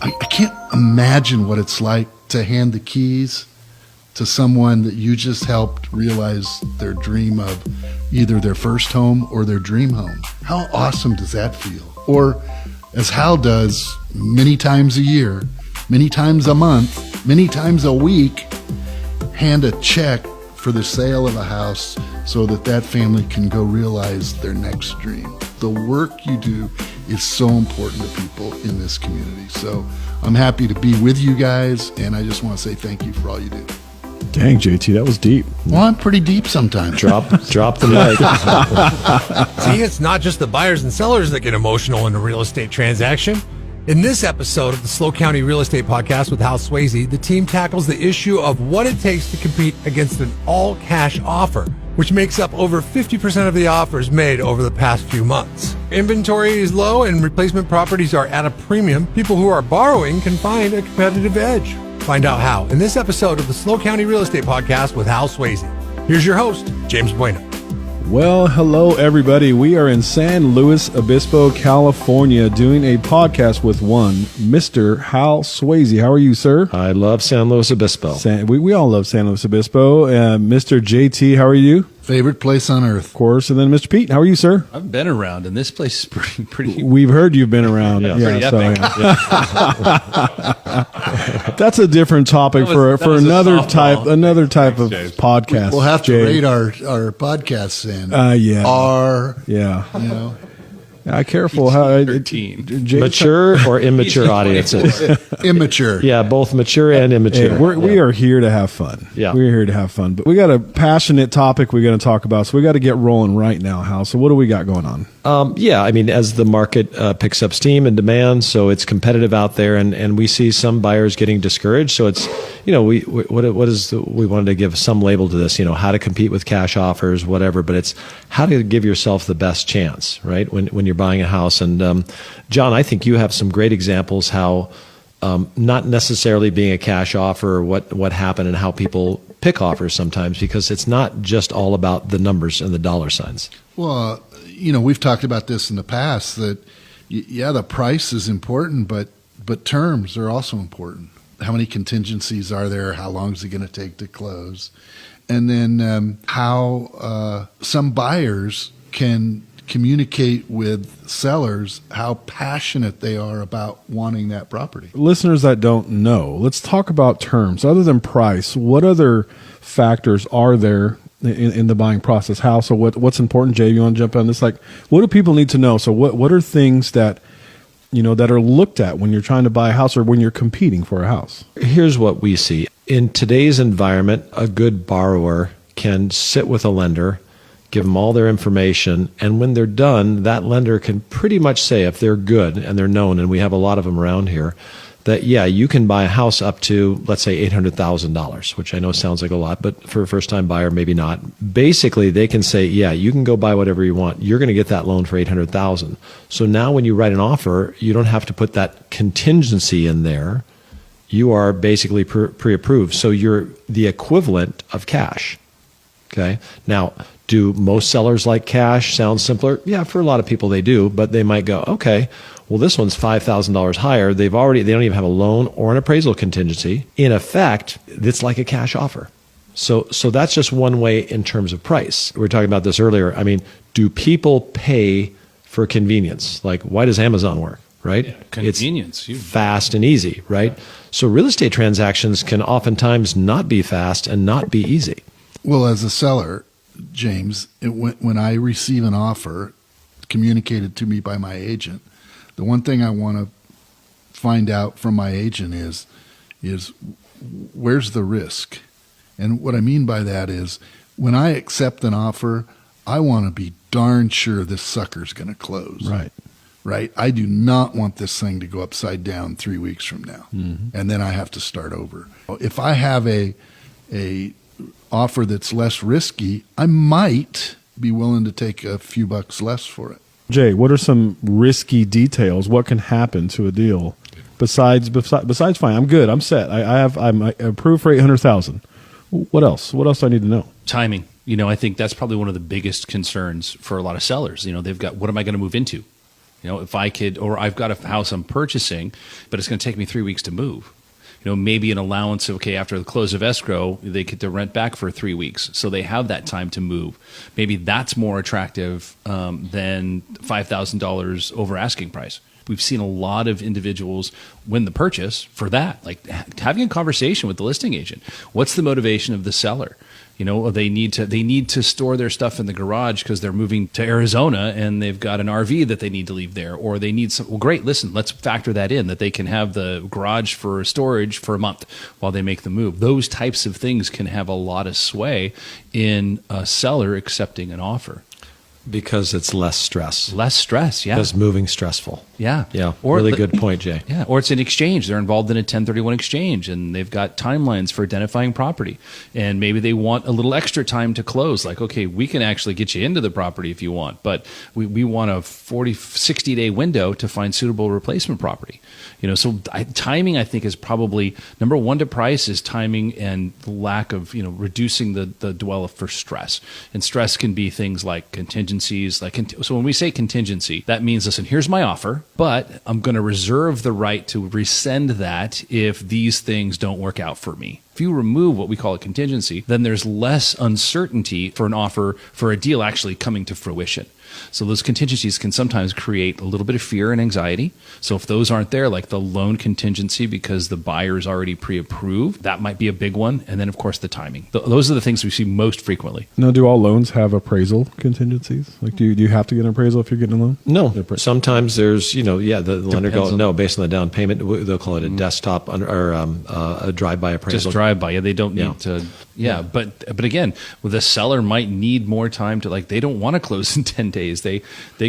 I can't imagine what it's like to hand the keys to someone that you just helped realize their dream of either their first home or their dream home. How awesome does that feel? Or as Hal does many times a year, many times a month, many times a week, hand a check for the sale of a house so that that family can go realize their next dream. The work you do is so important to people in this community. So I'm happy to be with you guys, and I just want to say thank you for all you do. Dang, JT, that was deep. Well, I'm pretty deep sometimes. Drop the mic. See, it's not just the buyers and sellers that get emotional in a real estate transaction. In this episode of the SLO County Real Estate Podcast with Hal Sweasey, the team tackles the issue of what it takes to compete against an all-cash offer, which makes up over 50% of the offers made over the past few months. Inventory is low and replacement properties are at a premium. People who are borrowing can find a competitive edge. Find out how in this episode of the SLO County Real Estate Podcast with Hal Sweasey. Here's your host, James Bueno. Well, hello, everybody. We are in San Luis Obispo, California, doing a podcast with one Mr. Hal Sweasey. How are you, sir? I love San Luis Obispo. We all love San Luis Obispo. Mr. JT, how are you? Favorite place on earth. Of course. And then Mr. Pete, how are you, sir? I've been around, and this place is pretty. We've heard you've been around. Pretty epic. That's a different topic for another type of podcast. We'll have to rate our podcasts in. Yeah. R. Yeah. You know. Careful how 13. Mature or immature audiences? Immature. Yeah, both mature and immature. Hey, we are here to have fun. Yeah. We're here to have fun. But we got a passionate topic we're going to talk about, so we got to get rolling right now, Hal. So what do we got going on? I mean, as the market picks up steam and demand, so it's competitive out there, and we see some buyers getting discouraged. So it's, we wanted to give some label to this, how to compete with cash offers, whatever, but it's how to give yourself the best chance, right? When you're buying a house. And John, I think you have some great examples how not necessarily being a cash offer or what happened and how people pick offers sometimes, because it's not just all about the numbers and the dollar signs. Well, we've talked about this in the past that, the price is important, but terms are also important. How many contingencies are there? How long is it going to take to close? And then how some buyers can communicate with sellers how passionate they are about wanting that property. Listeners that don't know, let's talk about terms. Other than price, what other factors are there in the buying process? How? So what's important, Jay? You want to jump on this? Like, what do people need to know? So what are things that that are looked at when you're trying to buy a house or when you're competing for a house? Here's what we see. In today's environment, a good borrower can sit with a lender, give them all their information, and when they're done, that lender can pretty much say, if they're good and they're known, and we have a lot of them around here, that, you can buy a house up to, let's say, $800,000, which I know sounds like a lot, but for a first-time buyer, maybe not. Basically, they can say, you can go buy whatever you want. You're going to get that loan for $800,000. So now when you write an offer, you don't have to put that contingency in there. You are basically pre-approved. So you're the equivalent of cash. Okay. Now, do most sellers like cash? Sounds simpler? Yeah, for a lot of people they do, but they might go, okay, well, this one's $5,000 higher. They don't even have a loan or an appraisal contingency. In effect, it's like a cash offer. So that's just one way in terms of price. We were talking about this earlier. I mean, do people pay for convenience? Like, why does Amazon work? Right? Yeah, convenience. It's fast and easy, right? So real estate transactions can oftentimes not be fast and not be easy. Well, as a seller, James, when I receive an offer communicated to me by my agent, the one thing I want to find out from my agent is where's the risk? And what I mean by that is when I accept an offer, I want to be darn sure this sucker's going to close. Right? I do not want this thing to go upside down 3 weeks from now, and then I have to start over. If I have a offer that's less risky, I might be willing to take a few bucks less for it. Jay, what are some risky details? What can happen to a deal besides fine? I'm good. I'm set. I'm approved for $800,000. What else? What else do I need to know? Timing. I think that's probably one of the biggest concerns for a lot of sellers. They've got, what am I going to move into? If I could, or I've got a house I'm purchasing, but it's going to take me 3 weeks to move. Maybe an allowance of, okay, after the close of escrow, they get to rent back for 3 weeks. So they have that time to move. Maybe that's more attractive than $5,000 over asking price. We've seen a lot of individuals win the purchase for that, like having a conversation with the listing agent. What's the motivation of the seller? They need to store their stuff in the garage because they're moving to Arizona and they've got an RV that they need to leave there, or they need some. Well, great. Listen, let's factor that in, that they can have the garage for storage for a month while they make the move. Those types of things can have a lot of sway in a seller accepting an offer. Because it's less stress. Less stress, yeah. Because moving's stressful. Yeah. Yeah. Or really good point, Jay. Yeah. Or it's an exchange. They're involved in a 1031 exchange and they've got timelines for identifying property. And maybe they want a little extra time to close. Like, okay, we can actually get you into the property if you want, but we want a 60-day window to find suitable replacement property. So timing, I think, is probably number one to price is timing and the lack of, reducing the dwell for stress. And stress can be things like contingencies. So when we say contingency, that means, listen, here's my offer, but I'm going to reserve the right to rescind that if these things don't work out for me. If you remove what we call a contingency, then there's less uncertainty for an offer, for a deal actually coming to fruition. So those contingencies can sometimes create a little bit of fear and anxiety. So if those aren't there, like the loan contingency because the buyer is already pre-approved, that might be a big one. And then, of course, the timing. Those are the things we see most frequently. Now, do all loans have appraisal contingencies? Like, do you have to get an appraisal if you're getting a loan? No. Sometimes there's, the lender goes, no, based on the down payment, they'll call it a desktop or a drive-by appraisal. Just drive-by. Yeah, they don't need to. Yeah, but again, the seller might need more time to, they don't want to close in 10 days. They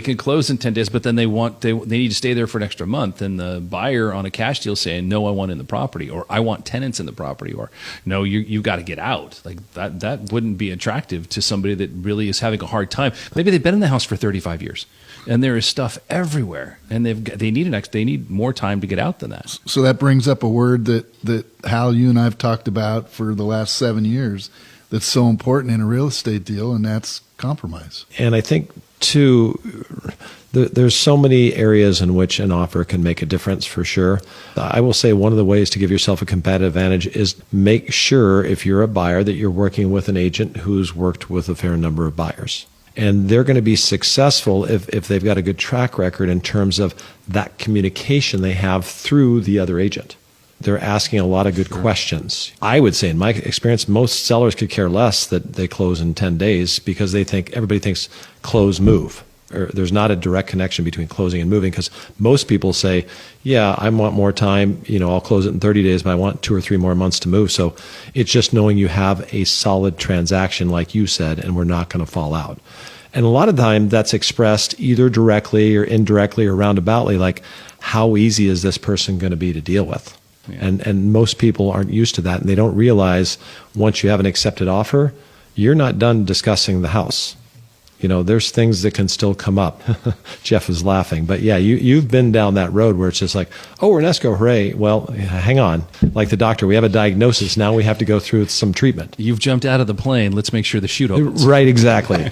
can close in 10 days, but then they need to stay there for an extra month. And the buyer on a cash deal saying, no, I want in the property, or I want tenants in the property, or no, you've got to get out. Like that wouldn't be attractive to somebody that really is having a hard time. Maybe they've been in the house for 35 years and there is stuff everywhere and they need more time to get out than that. So that brings up a word that Hal, you and I have talked about for the last 7 years that's so important in a real estate deal, and that's compromise. And I think, too, there's so many areas in which an offer can make a difference for sure. I will say one of the ways to give yourself a competitive advantage is make sure, if you're a buyer, that you're working with an agent who's worked with a fair number of buyers. And they're going to be successful if they've got a good track record in terms of that communication they have through the other agent. They're asking a lot of good questions. I would say, in my experience, most sellers could care less that they close in 10 days because everybody thinks close, move. Or there's not a direct connection between closing and moving, because most people say, yeah, I want more time. I'll close it in 30 days, but I want 2 or 3 more months to move. So it's just knowing you have a solid transaction, like you said, and we're not going to fall out. And a lot of the time that's expressed either directly or indirectly or roundaboutly, like, how easy is this person going to be to deal with? Yeah. And most people aren't used to that, and they don't realize once you have an accepted offer, you're not done discussing the house. There's things that can still come up. Jeff is laughing, but yeah, you've been down that road where it's just like, oh, we're in escrow, hooray. Well, hang on. Like the doctor, we have a diagnosis. Now we have to go through some treatment. You've jumped out of the plane. Let's make sure the chute opens. Right, exactly.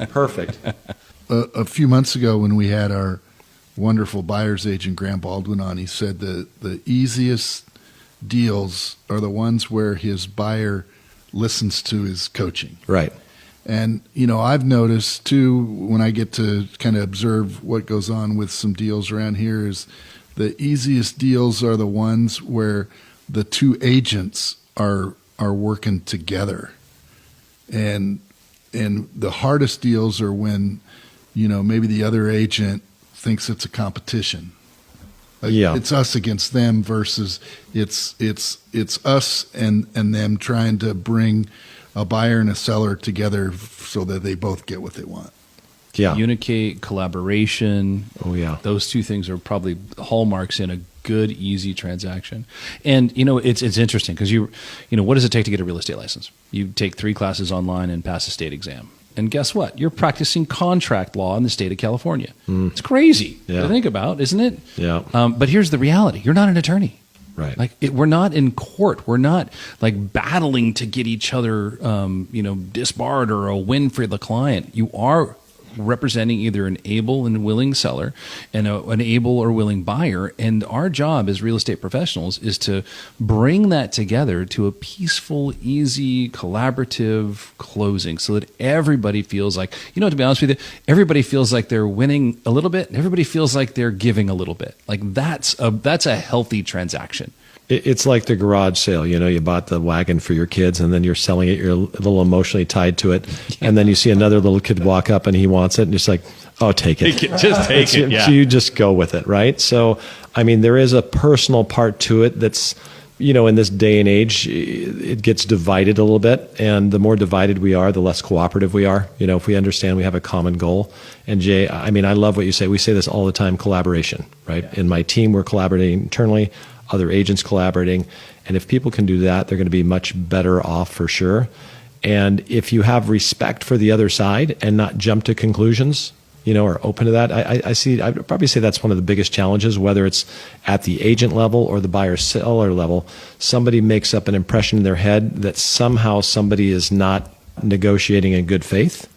Perfect. A few months ago when we had our wonderful buyer's agent, Graham Baldwin, on, he said the easiest deals are the ones where his buyer listens to his coaching. Right. And, I've noticed too, when I get to kind of observe what goes on with some deals around here, is the easiest deals are the ones where the two agents are working together. And the hardest deals are when, maybe the other agent thinks it's a competition. It's us against them versus it's us and them trying to bring a buyer and a seller together so that they both get what they want. Yeah. Communicate, collaboration. Oh, yeah. Those two things are probably hallmarks in a good, easy transaction. And, it's interesting because what does it take to get a real estate license? You take 3 classes online and pass a state exam. And guess what? You're practicing contract law in the state of California. It's crazy to think about, isn't it? Yeah. But here's the reality. You're not an attorney. Right. We're not in court. We're not battling to get each other, disbarred or a win for the client. You are representing either an able and willing seller and an able or willing buyer. And our job as real estate professionals is to bring that together to a peaceful, easy, collaborative closing so that everybody feels like, to be honest with you, everybody feels like they're winning a little bit and everybody feels like they're giving a little bit. Like that's a healthy transaction. It's like the garage sale. You bought the wagon for your kids and then you're selling it. You're a little emotionally tied to it. Yeah. And then you see another little kid walk up and he wants it. And it's like, oh, take it. Just take it. Yeah. So you just go with it, right? So, there is a personal part to it that's, in this day and age, it gets divided a little bit. And the more divided we are, the less cooperative we are. If we understand we have a common goal. And Jay, I love what you say. We say this all the time, collaboration, right? Yeah. In my team, we're collaborating internally. Other agents collaborating. And if people can do that, they're going to be much better off for sure. And if you have respect for the other side and not jump to conclusions, or open to that, I'd probably say that's one of the biggest challenges, whether it's at the agent level or the buyer-seller level. Somebody makes up an impression in their head that somehow somebody is not negotiating in good faith.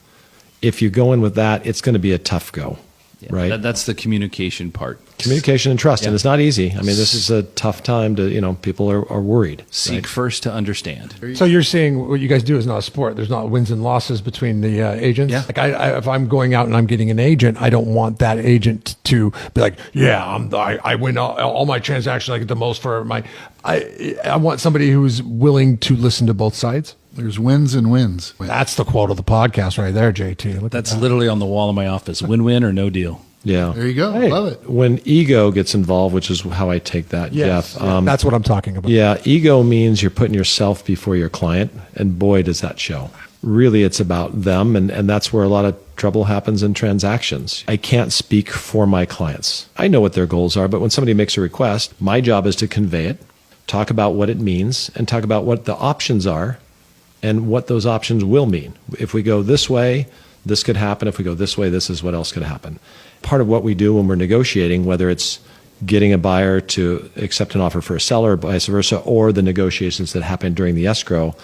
If you go in with that, it's going to be a tough go. Yeah, right. That's the communication part. Communication and trust. Yeah. And it's not easy. This is a tough time to, people are worried. Seek right? first to understand. So you're saying what you guys do is not a sport. There's not wins and losses between the agents. Yeah. Like if I'm going out and I'm getting an agent, I don't want that agent to be like, I win all my transactions. I get the most for my. I want somebody who's willing to listen to both sides. There's wins and wins. That's the quote of the podcast right there, JT. That's literally on the wall in my office. Win-win or no deal. Yeah. There you go. Hey, love it. When ego gets involved, which is how I take that, Yes. Jeff. That's what I'm talking about. Yeah. Ego means you're putting yourself before your client. And boy, does that show. Really, it's about them. And that's where a lot of trouble happens in transactions. I can't speak for my clients. I know what their goals are. But when somebody makes a request, my job is to convey it, talk about what it means, and talk about what the options are and what those options will mean. If we go this way, this could happen. If we go this way, this is what else could happen. Part of what we do when we're negotiating, whether it's getting a buyer to accept an offer for a seller, or vice versa, or the negotiations that happen during the escrow,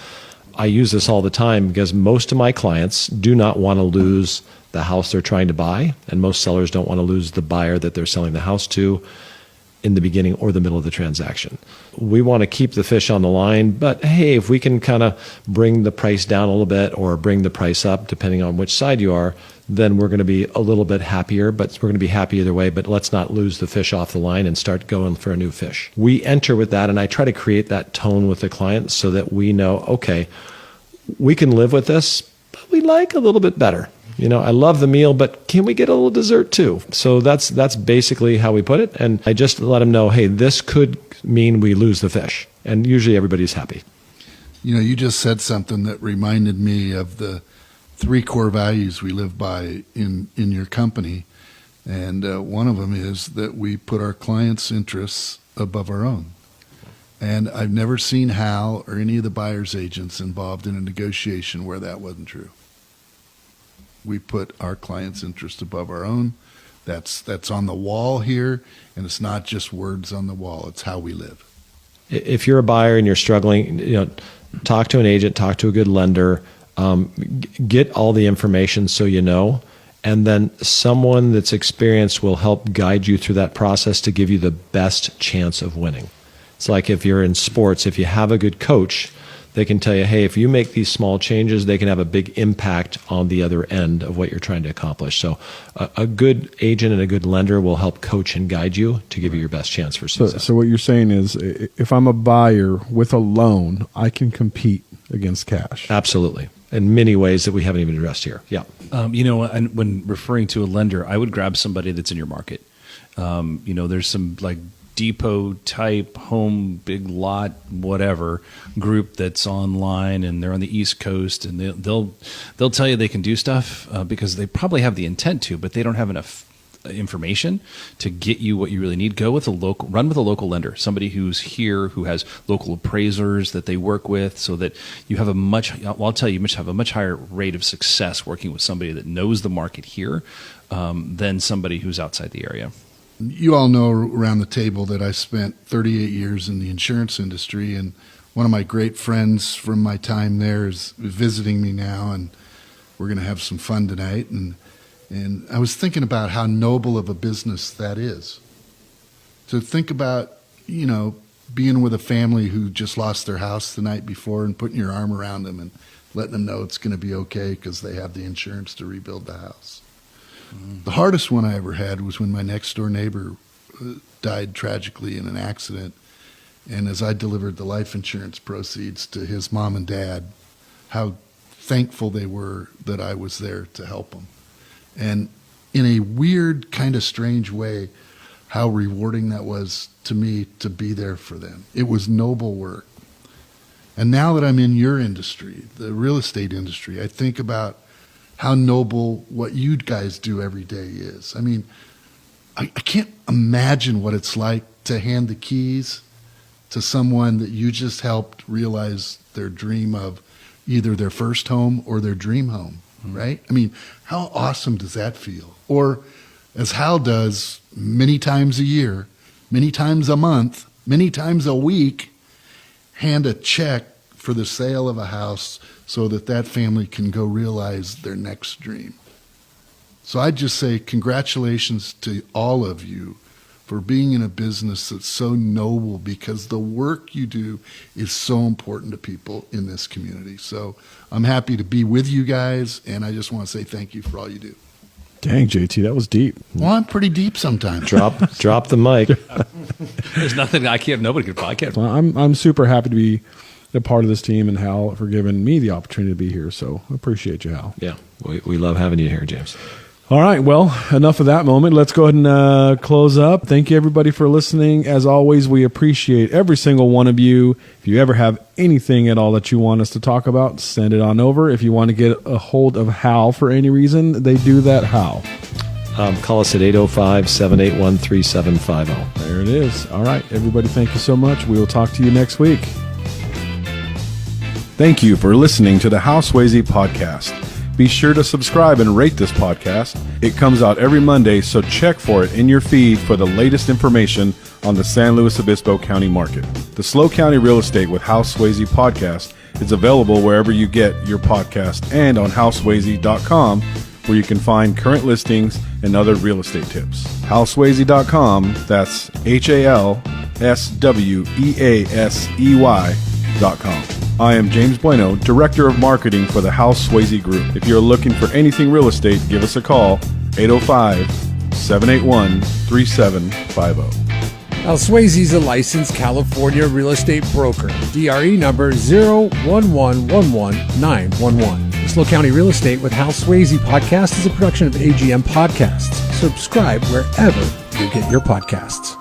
I use this all the time because most of my clients do not want to lose the house they're trying to buy, and most sellers don't want to lose the buyer that they're selling the house to in the beginning or the middle of the transaction. We want to keep the fish on the line, but hey, if we can kind of bring the price down a little bit or bring the price up, depending on which side you are, then we're going to be a little bit happier, but we're going to be happy either way, but let's not lose the fish off the line and start going for a new fish. We enter with that, and I try to create that tone with the client so that we know, okay, we can live with this, but we like a little bit better. I love the meal, but can we get a little dessert too? So that's basically how we put it. And I just let them know, hey, this could mean we lose the fish. And usually everybody's happy. You just said something that reminded me of the 3 core values we live by in your company. And one of them is that we put our clients' interests above our own. And I've never seen Hal or any of the buyer's agents involved in a negotiation where that wasn't true. We put our clients' interest above our own. That's on the wall here, and it's not just words on the wall. It's how we live. If you're a buyer and you're struggling, talk to an agent, talk to a good lender, get all the information so you know, and then someone that's experienced will help guide you through that process to give you the best chance of winning. It's like if you're in sports, if you have a good coach, they can tell you, hey, if you make these small changes, they can have a big impact on the other end of what you're trying to accomplish. So a good agent and a good lender will help coach and guide you to give you your best chance for success. So what you're saying is if I'm a buyer with a loan, I can compete against cash. Absolutely. In many ways that we haven't even addressed here. Yeah. And when referring to a lender, I would grab somebody that's in your market. There's some like depot type home, big lot, whatever group that's online and they're on the East Coast, and they'll tell you they can do stuff because they probably have the intent to, but they don't have enough information to get you what you really need. Run with a local lender, somebody who's here, who has local appraisers that they work with, so that you have a much higher rate of success working with somebody that knows the market here than somebody who's outside the area. You all know around the table that I spent 38 years in the insurance industry, and one of my great friends from my time there is visiting me now, and we're going to have some fun tonight. And And I was thinking about how noble of a business that is. To think about, being with a family who just lost their house the night before and putting your arm around them and letting them know it's going to be okay because they have the insurance to rebuild the house. The hardest one I ever had was when my next door neighbor died tragically in an accident. And as I delivered the life insurance proceeds to his mom and dad, how thankful they were that I was there to help them. And in a weird, kind of strange way, how rewarding that was to me to be there for them. It was noble work. And now that I'm in your industry, the real estate industry, I think about how noble what you guys do every day is. I mean, I can't imagine what it's like to hand the keys to someone that you just helped realize their dream of either their first home or their dream home, right? I mean, how awesome does that feel? Or as Hal does many times a year, many times a month, many times a week, hand a check for the sale of a house so that that family can go realize their next dream. So I'd just say congratulations to all of you for being in a business that's so noble, because the work you do is so important to people in this community. So I'm happy to be with you guys, and I just want to say thank you for all you do. Dang, JT, that was deep. Well, I'm pretty deep sometimes. Drop the mic. There's nothing nobody could. I can't. Well, I'm super happy to be a part of this team, and Hal for giving me the opportunity to be here. So I appreciate you, Hal. Yeah, we love having you here, James. All right, well, enough of that moment. Let's go ahead and close up. Thank you, everybody, for listening. As always, we appreciate every single one of you. If you ever have anything at all that you want us to talk about, send it on over. If you want to get a hold of Hal for any reason, they do that. How? Call us at 805-781-3750. There it is. All right, everybody, thank you so much. We will talk to you next week. Thank you for listening to the Hal Sweasey podcast. Be sure to subscribe and rate this podcast. It comes out every Monday, so check for it in your feed for the latest information on the San Luis Obispo County market. The SLO County Real Estate with Hal Sweasey podcast is available wherever you get your podcast and on halsweasey.com, where you can find current listings and other real estate tips. halsweasey.com, that's HALSWEASEY.com. I am James Bueno, Director of Marketing for the Hal Sweasey Group. If you're looking for anything real estate, give us a call, 805-781-3750. Hal Sweasey is a licensed California real estate broker. DRE number 01111-911. The SLO County Real Estate with Hal Sweasey podcast is a production of AGM Podcasts. Subscribe wherever you get your podcasts.